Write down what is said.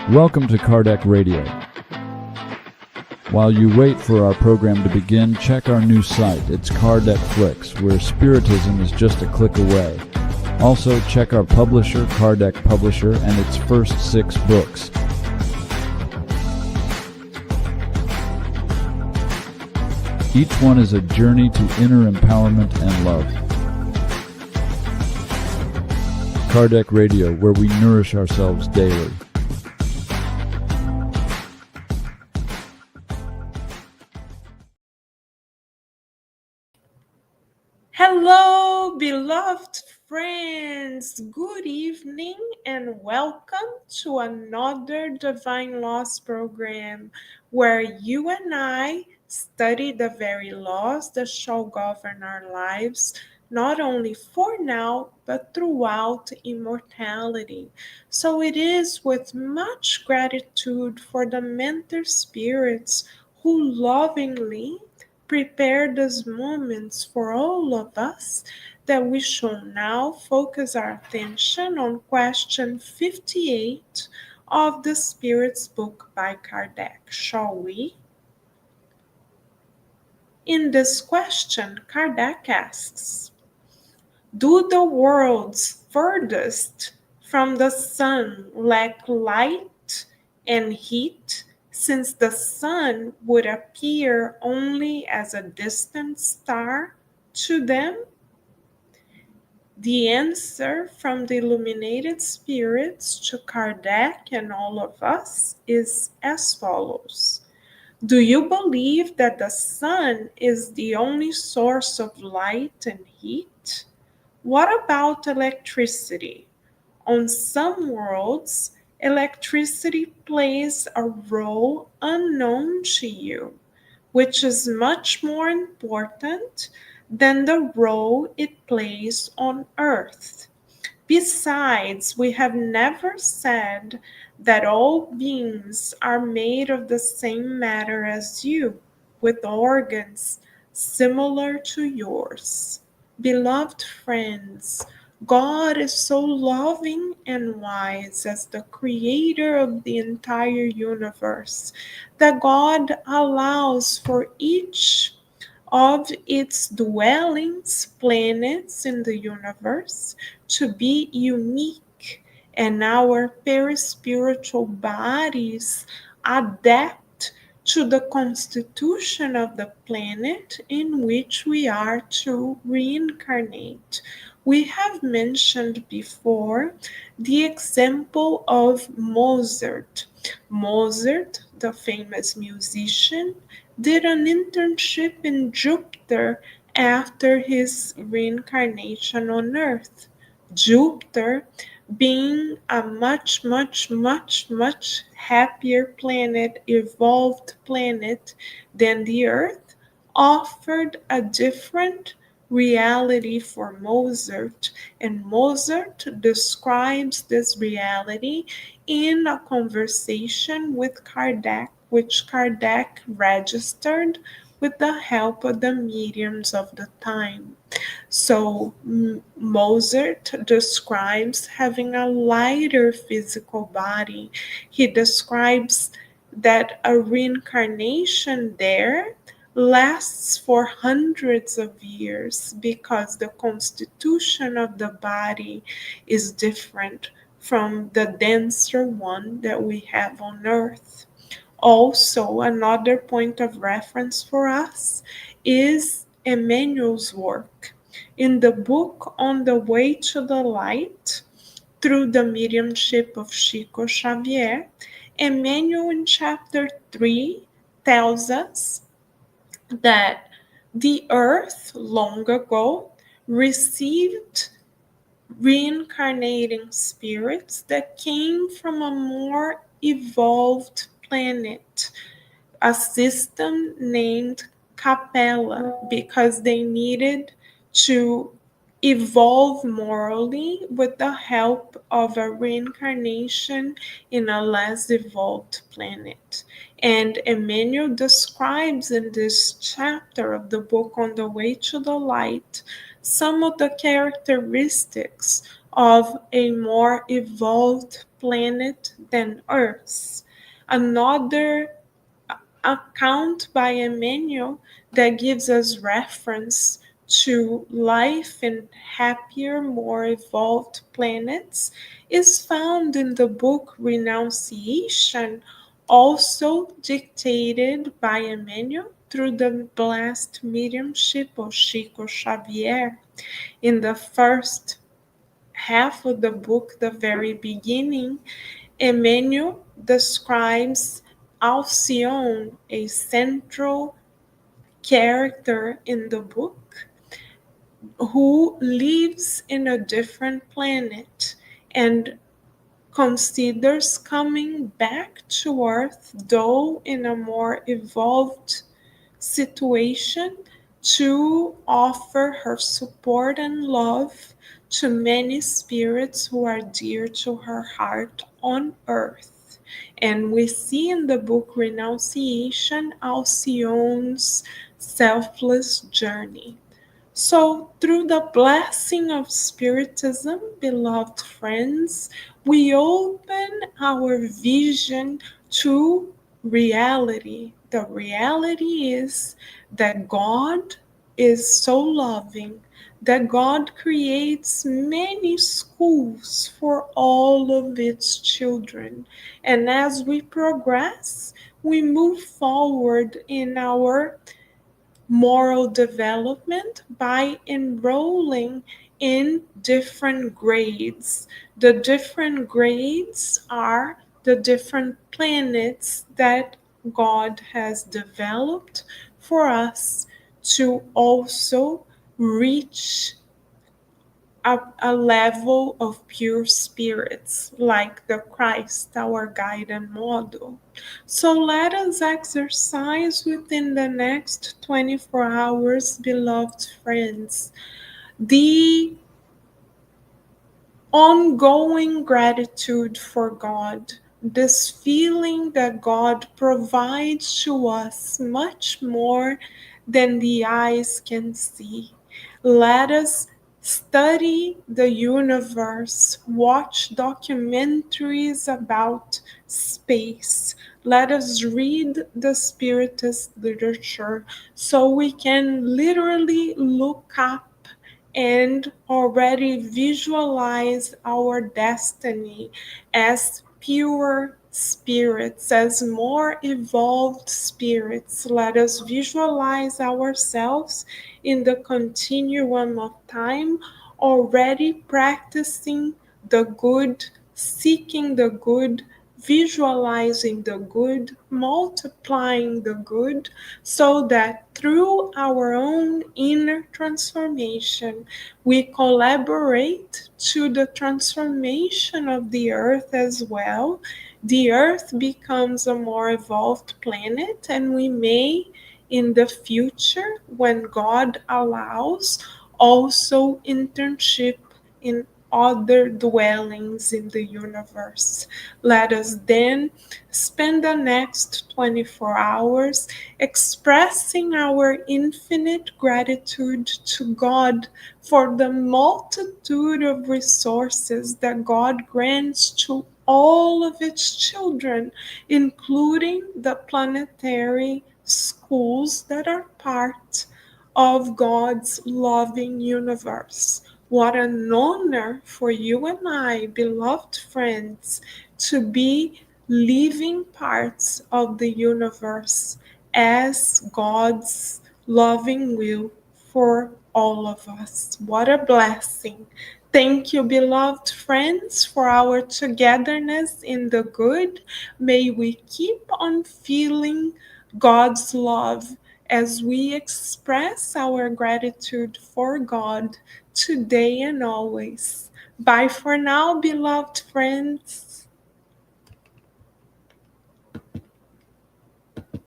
Welcome to Kardec Radio. While you wait for our program to begin, check our new site. It's Kardec Flix, where Spiritism is just a click away. Also, check our publisher, Kardec Publisher, and its first 6 books. Each one is a journey to inner empowerment and love. Kardec Radio, where we nourish ourselves daily. Hello, beloved friends. Good evening and welcome to another Divine Laws program where you and I study the very laws that shall govern our lives, not only for now, but throughout immortality. So it is with much gratitude for the mentor spirits who lovingly prepare these moments for all of us that we shall now focus our attention on question 58 of the Spirit's Book by Kardec. Shall we? In this question, Kardec asks, do the worlds furthest from the sun lack light and heat, since the sun would appear only as a distant star to them? The answer from the illuminated spirits to Kardec and all of us is as follows. Do you believe that the sun is the only source of light and heat? What about electricity? On some worlds, electricity plays a role unknown to you, which is much more important than the role it plays on Earth. Besides, we have never said that all beings are made of the same matter as you, with organs similar to yours. Beloved friends, God is so loving and wise as the creator of the entire universe that God allows for each of its dwellings, planets in the universe, to be unique, and our perispiritual bodies adapt to the constitution of the planet in which we are to reincarnate. We have mentioned before the example of Mozart. Mozart, the famous musician, did an internship in Jupiter after his reincarnation on Earth. Jupiter, being a much happier planet, evolved planet than the Earth, offered a different reality for Mozart, and Mozart describes this reality in a conversation with Kardec, which Kardec registered with the help of the mediums of the time. So Mozart describes having a lighter physical body. He describes that a reincarnation there lasts for hundreds of years because the constitution of the body is different from the denser one that we have on Earth. Also, another point of reference for us is Emmanuel's work. In the book On the Way to the Light, through the mediumship of Chico Xavier, Emmanuel in chapter 3 tells us that the earth long ago received reincarnating spirits that came from a more evolved planet, a system named Capella, because they needed to evolve morally with the help of a reincarnation in a less evolved planet. And Emmanuel describes in this chapter of the book On the Way to the Light some of the characteristics of a more evolved planet than Earth. Another account by Emmanuel that gives us reference to life in happier, more evolved planets is found in the book Renunciation, also dictated by Emmanuel through the blessed mediumship of Chico Xavier. In the first half of the book, the very beginning, Emmanuel describes Alcyone, a central character in the book, who lives in a different planet and considers coming back to Earth, though in a more evolved situation, to offer her support and love to many spirits who are dear to her heart on earth. And we see in the book Renunciation Alcyone's selfless journey. So, through the blessing of Spiritism, beloved friends, we open our vision to reality. The reality is that God is so loving, that God creates many schools for all of its children. And as we progress, we move forward in our moral development by enrolling in different grades. The different grades are the different planets that God has developed for us to also reach a level of pure spirits like the Christ, our guide and model. So let us exercise within the next 24 hours, beloved friends, the ongoing gratitude for God, this feeling that God provides to us much more than the eyes can see. Let us study the universe, watch documentaries about space. Let us read the Spiritist literature so we can literally look up and already visualize our destiny as pure spirits, as more evolved spirits. Let us visualize ourselves in the continuum of time, already practicing the good, seeking the good, visualizing the good, multiplying the good, so that through our own inner transformation, we collaborate to the transformation of the earth as well. The earth becomes a more evolved planet, and we may, in the future, when God allows, also internship in other dwellings in the universe. Let us then spend the next 24 hours expressing our infinite gratitude to God for the multitude of resources that God grants to all of its children, including the planetary schools that are part of God's loving universe. What an honor for you and I, beloved friends, to be living parts of the universe as God's loving will for all of us. What a blessing. Thank you, beloved friends, for our togetherness in the good. May we keep on feeling God's love as we express our gratitude for God today and always. Bye for now, beloved friends.